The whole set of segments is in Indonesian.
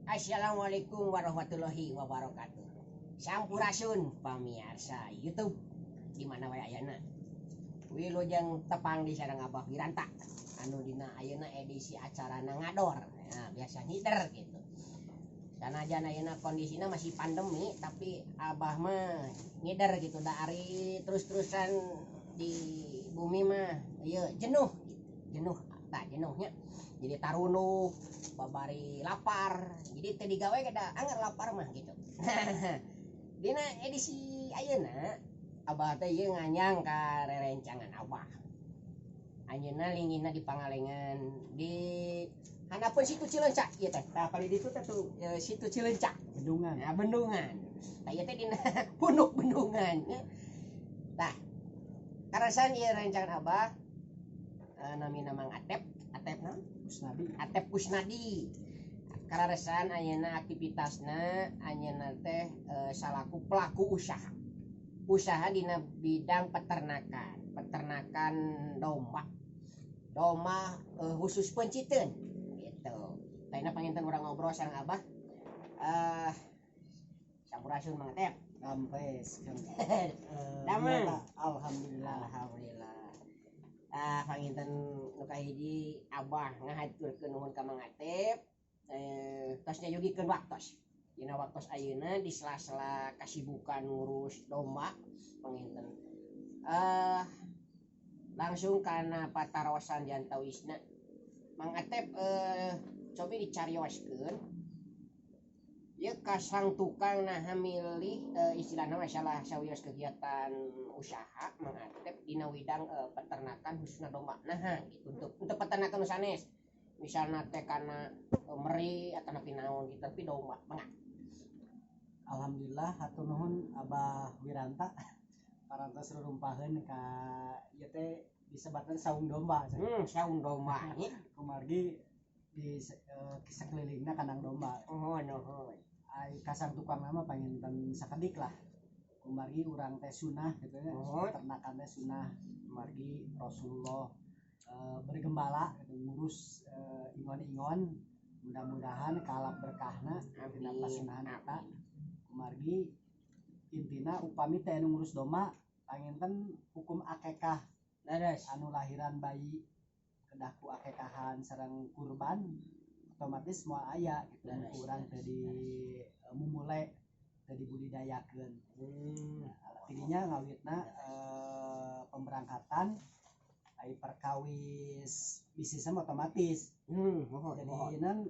Assalamualaikum warahmatullahi wabarakatuh. Sampurasun pamirsa YouTube di mana wae ayeuna. Wilujeng tepang di sareng Abah Wiranta. Anu dina ayeuna edisi acarana ngador. Nah, biasa ngider gitu. Sanajan ayeuna kondisina masih pandemi tapi Abah mah ngider gitu da ari terus-terusan di bumi mah ieu jenuh gitu. Jenuhnya. Jadi tarunuh babari lapar jadi teu digawe kada anger lapar mah gitu. Dina edisi ayeuna Abah teh ieu nganyang ka rerencangan Abah. Anjeunna linggihna di Pangalengan di hanapeun Situ Cileunca ieu teh. Tah kali ditu teh tuh Situ Cileunca, Bendungan. Nah, Bendungan. Tah ieu teh dina Punduk Bendungan. Tah karasan ieu rencangan Abah namina Mang Atep naon? Atep Kusnadi. Kararesan ayeuna aktivitasna anjeunna teh salaku pelaku usaha dina bidang peternakan domba khusus penciteun gitu. Tayna panginten urang ngobrol sareng Abah sampurasun Mang Atep. Sampes kan. Damang. Alhamdulillah. Panginten nu kahiji Abah ngahaturkeun nuhun ka Mang Atep tos nyayugikeun waktos. Dina waktos ayeuna di sela-sela kasibukan ngurus domba panginten. Langsung kana patarosan jantawisna. Mang Atep coba dicarioskeun ieu kasang tukang naha milih istilahna masalah sawios kegiatan usaha Mang Atep dina widang peternakan khususna domba. Nah gitu untuk peternakan nu sanes. Misalna teh kana meri atau napi naon gitu tapi domba mangga. Alhamdulillah hatur nuhun Abah Wiranta parantos rurumpaheun ka ieu teh disebatkeun saung domba. Saung domba nya. Kumargi di sakelilingna kandang domba. Nuhun. Ai kasang tukang nama panginten sakedik lah. Kumargi urang teh sunah gitu nya. Peternakan teh sunah. Kumargi Rasulullah bergembala gitu, ngurus ingon-ingon mudah-mudahan kalap berkahna dina pasunahan eta. Kumargi intina upami teh anu ngurus domba panginten hukum akekah Leres anu lahiran bayi kedah ku akekahan sareng kurban otomatis moal aya gitu urang teh di mumule teh dibudidayakeun. Tidinya ngawitna pemberangkatan ai perkawis bisnisna otomatis. Jadi nan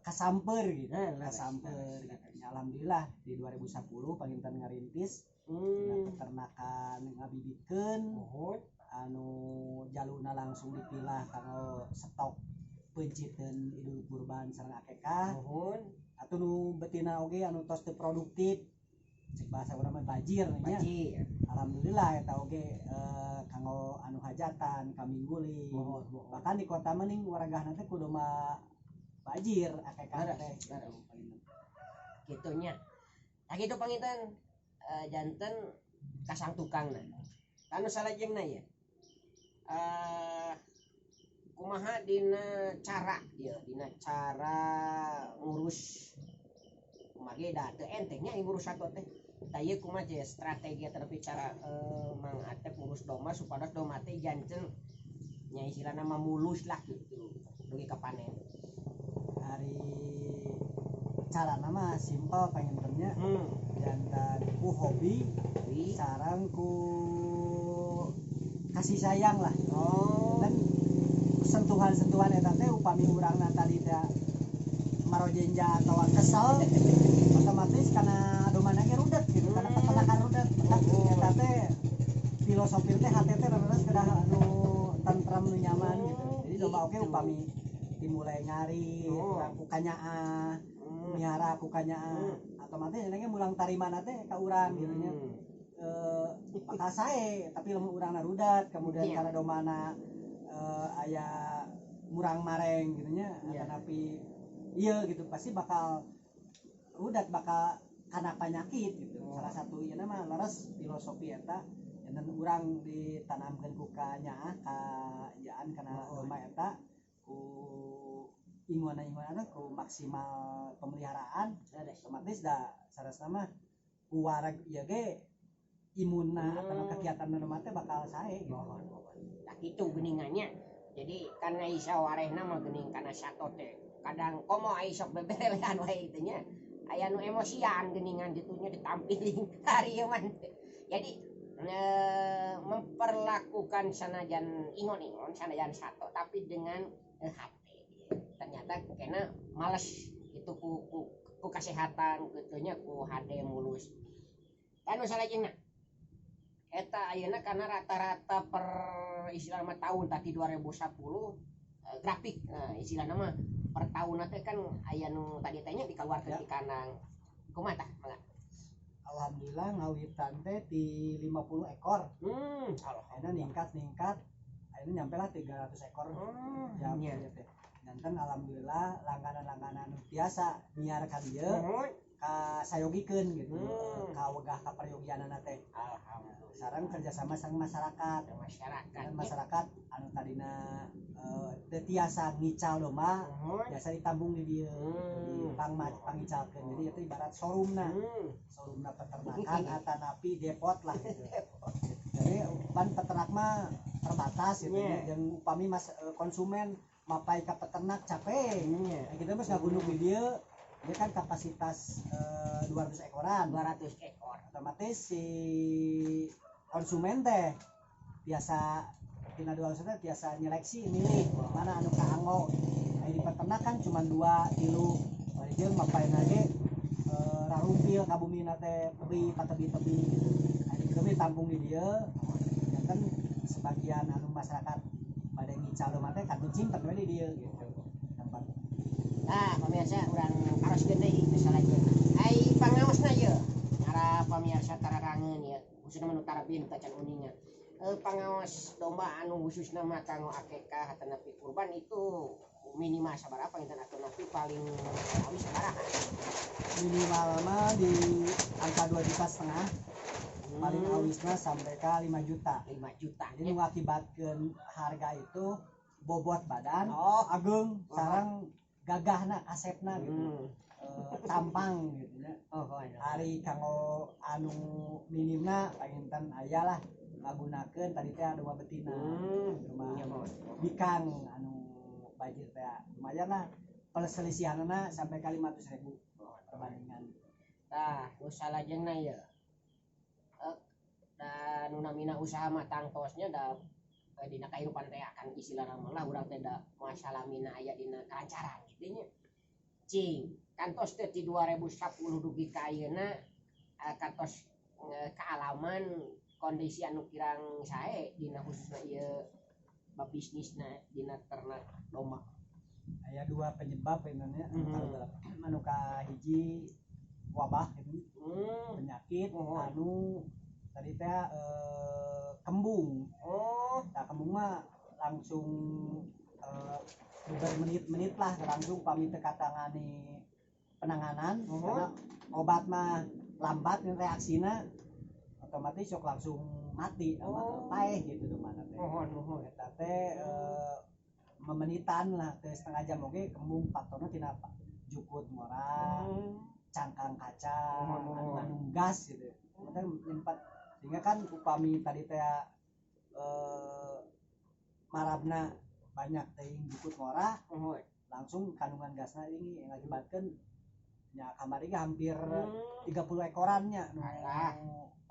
kasamper gitu. Kasamper gitu. Alhamdulillah di 2010 panginten ngarintis peternakan ngabibitkeun anu jaluna langsung dipilah kanggo stok penciteun Idul Kurban sareng akekah. Atuh nu betina oge anu tos teu produktif cek bahasa urang mah bajir nya. Alhamdulillah eta oge kanggo anu hajatan kamingguling. Bahkan di kota meuning waragahna teh kudu mah bajir akekah teh kitu nya. Tah kitu panginten janten kasang tukangna. Anu salajengna ya. Kumaha dina cara ngurus kumaha da teu enteng nya ngurus sato teh. Tah ieu kumaha teh strategi atau cara Mang Atep ngurus domba supados domba teh janten nya istilahna mah mulus lah gitu dugi ka panen. Hari carana mah simpel pangintennya jantan ku hobi sareng ku kasih sayang lah. Dan sentuhan-sentuhan eta teh upami urangna talida marojenja atawa kesel otomatis kana domana ge rudet gitu kana peternakan rudet. Eta teh filosofi teh hate teh beberes kedah anu tentram nu nyaman gitu. Jadi domba oge upami dimulai nyari urang ku kanyaa mihara ku kanyaa otomatis nya mulang tarimana teh ka urang gitu nya. Bakal sae tapi lamun urangna rudet kemudian kana domana aya murang mareng gitu nya tapi iya gitu pasti bakal rudet bakal kana penyakit gitu. Salah satu ieu mah leres filosofi eta dan urang ditanamkeun ku kanyaa ka jaan kana domba eta ku inguana ku maksimal pemeliharaan Ada otomatis da sarasna mah ku warag ieu ge imunna atau kegiatan mah teh bakal sae gitu. tak itu geningannya. Jadi karena isa warehna mah gening kana sato teh. Kadang komo ai sok beberean wae itu nya. Aya nu emosian geningan ditunya ditampilin hari ieu mah. Jadi memperlakukan sanajan ingon-ingon sanajan sato tapi dengan hati. Ternyata kena males itu ku kesehatan gitunya ku hade mulus. Anu salajengna eta ayeuna karena rata-rata per istilah mah tahun tadi 2010 grafik nah istilahna mah per tahun teh kan aya nu tadi tanya dikeluarkeun di kanang kumaha tah mangga. Alhamdulillah ngawitan teh di 50 ekor. Alhamdulillah Ningkat akhirnya nyampe lah 300 ekor ya iya. teh. Dan alhamdulillah langganan-langganan biasa nyiarkan dia ka sayogikeun gitu ka wegah ka peryogianana teh. Alhamdulillah Sareng kerjasama sang masyarakat dan masyarakat anu tadina teu tiasa ngical domba biasa ditambung di dieu di pangicalkeun. Jadi itu ibarat showroomna peternakan atanapi depot lah gitu. Jadi ban peternak mah terbatas gitu jeung upami konsumen mapai ka peternak capek. Kita mah ngagundung di dieu dia kan kapasitas 200 ekoran 200 ekor otomatis si konsumen teh biasa tina 200 teh biasa nyeleksi milih mana anu kaanggo di peternak kan cuma 2 tilu bari jeung mapaina ge rarumpil kabumina teh tebi gitu. Jadi kami tampung di dieu ya kan sebagian anu masyarakat pada ngical mah teh kan simpen we di dieu gitu. Nah, pemirsa urang karoskeun deui misalnya ai pangaosna ieu para pemirsa tararangeun ya khususna manu tarabin tacan uningan pangaos domba anu khususna mah kanggo akekah atanapi kurban itu minimal sabaraha panginten atanapi paling awis sabaraha minimal mah di angka 2,5 juta paling awisna sampai ke 5 juta. 5 juta Jadi mengakibatkan harga itu bobot badan agung sarang gagahna kasepna gitu tampang gitu ya. Hari kanggo anu minimna panginten aya lah ngagunakeun tadi teh domba betina rumah bikang anu bajir teh lumayan lah perselisihanna sampai ke 500.000 perbandingan. Tah nu salajengna ieu dan namina usaha mah tangtosnya da dina kahirupan teh akan istilahna mah urang teh da masalamina aya dina kalancaran kitu nya. Cing, kantos teh ti 2010 dugi ka ayeuna kantos kealaman kondisi anu kirang sae dina khususna ieu babisnisna dina ternak domba. Aya 2 penyebab inannya anu kahiji wabah gitu. Penyakit anu tadi teh kembung. Nah kembung mah langsung bermenit-menit lah langsung pami teu katangani penanganan karena obat mah lambat reaksina otomatis sok langsung mati paeh gitu domana teh. Eta teh memenitan lah teh setengah jam oge kembung faktorna tina jukut ngorang cangkang kaca anu gas gitu. Kemudian nyempat sehingga kan upami tadi teh marabna banyak teuing jukut ngora langsung kandungan gasna ini yang ngakibatkeun nya kamari hampir 30 ekorannya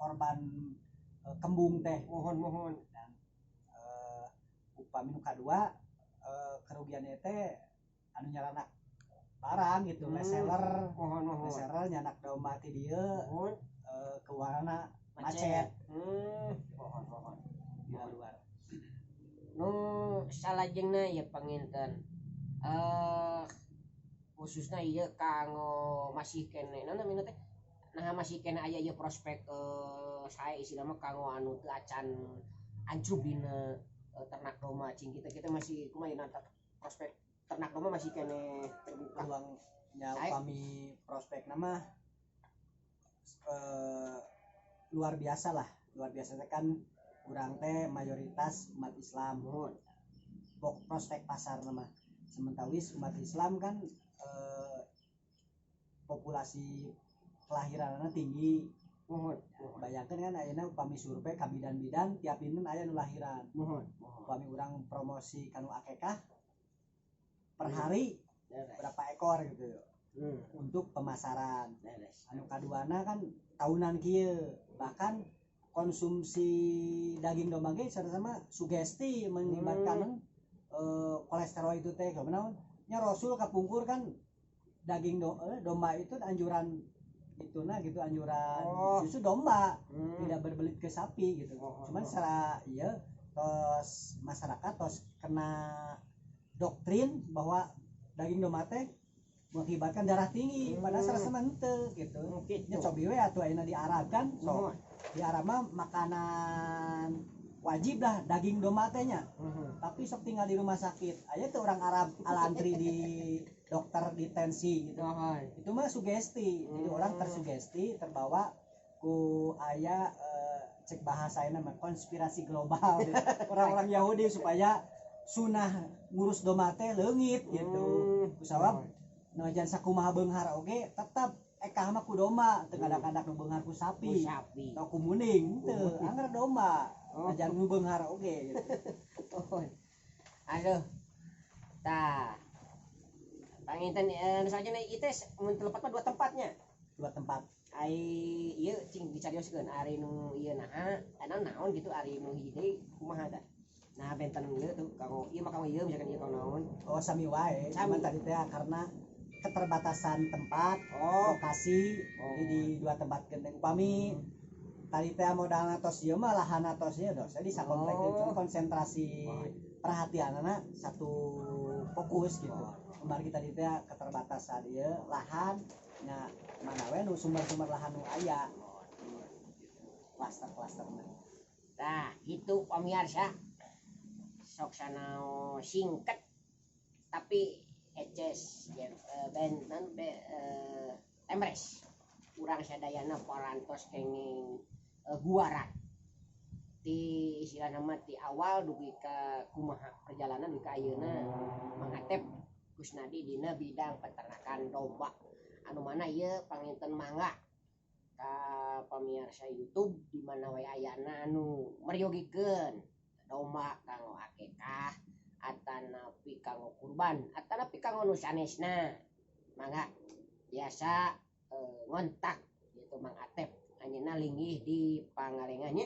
korban kembung teh mohon dan upami nu kadua kerugiannya teh anu nyaranak barang gitu reseller nyanak domba ti dieu keuanganna macet mohon di luar. Nu salajengna ya panginten khususna ieu kanggo masih kene namina teh nah masih kene aya ieu prospek sae istilah mah kanggo anu teu acan ancruk dina ternak domba cing kita masih kumaha prospek ternak domba masih kene terbuka peluangnya upami prospekna mah luar biasa teh kan urang teh mayoritas umat Islam prospek pasar nama sementawis umat Islam kan populasi kelahiranana tinggi. Bayangkan kan ayeuna upami survei ka bidan-bidan tiap dinten aya nu lahiran. Upami urang promosi kanu akekah per hari berapa ekor gitu untuk pemasaran. Anu kaduana kan tahunan kieu bahkan konsumsi daging domba ge sama sugesti mengibatkan kolesterol itu teh kumaha nya Rasul kapungkur kan daging domba itu anjuran itu gitu anjuran justru domba tidak berbelit ke sapi gitu. Cuman secara iya tos masyarakat tos kena doktrin bahwa daging domba teh mengakibatkan darah tinggi padahal sareng henteu gitu. Nya cobi we atuh ayeuna di Arab kan so di Arab mah makanan wajib lah daging domba teh nya. Tapi sok tinggal di rumah sakit aya tuh orang Arab alantri di dokter di tensi gitu. Itu mah sugesti. Jadi orang tersugesti terbawa ku aya cek bahasa mah konspirasi global gitu. Orang-orang Yahudi supaya sunah ngurus domba teh leungit gitu. Kusabab najan sakumaha beunghar oge tetep ekah mah ku domba teu ngadak-ngadak nu beunghar ku sapi atau ku muning teu anggar domba najan nu beunghar oge gitu. Aduh tah panginten saja ieu teh mun telepat mah dua tempatnya Dua tempat ai ieu cing dicarioskeun ari nu ieu naon gitu ari nu hiji deui kumaha tah nah benten ieu tuh kanggo ieu mah kanggo ieu misalkan ieu kanggo naon sami wae cuman tadi teh karena keterbatasan tempat lokasi jadi di dua tempat gendeng upami tadi teh modalna tos ieu mah lahanna tos ieu dos jadi sakomplek itu konsentrasi perhatianna satu fokus gitu kemarin kita teh keterbatasan ieu lahan nya mana we nu sumber-sumber lahan nu aya klaster-klasterna tah itu pamirsa sok sanao singket tapi eces benten emres urang sadayana parantos kenging guaran ti istilahna mah ti awal dugi ka kumaha perjalanan dugi ka ayeuna mangatep Kusnadi dina bidang peternakan domba anu mana ieu panginten mangga ka pamirsa YouTube di mana wae ayana anu meryogikeun domba kanggo akekah atanapi kanggo kurban atanapi kanggo nu sanesna mangga biasa ngontak gitu Mang Atep anjeunna linggih di Pangalengan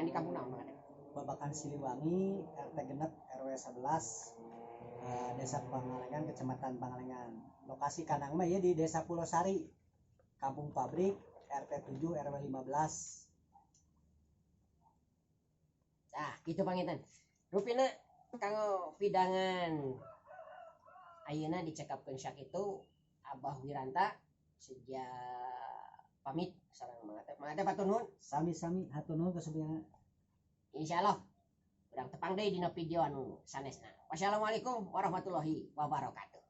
di kampung naon Mang Atep Babakan Siliwangi RT genep RW 11 Desa Pangalengan Kecamatan Pangalengan lokasi kandang mah ya di Desa Pulau Sari Kampung Pabrik RT 7 RW 15 nah gitu panginten rupina kanggo pidangan ayeuna dicekapkeun sakitu Abah Wiranta sejak pamit sareng Mang Atep hatur nuhun sami-sami hatur nuhun kasubiyana insyaallah urang tepang deui dina video anu sanesna wassalamualaikum warahmatullahi wabarakatuh.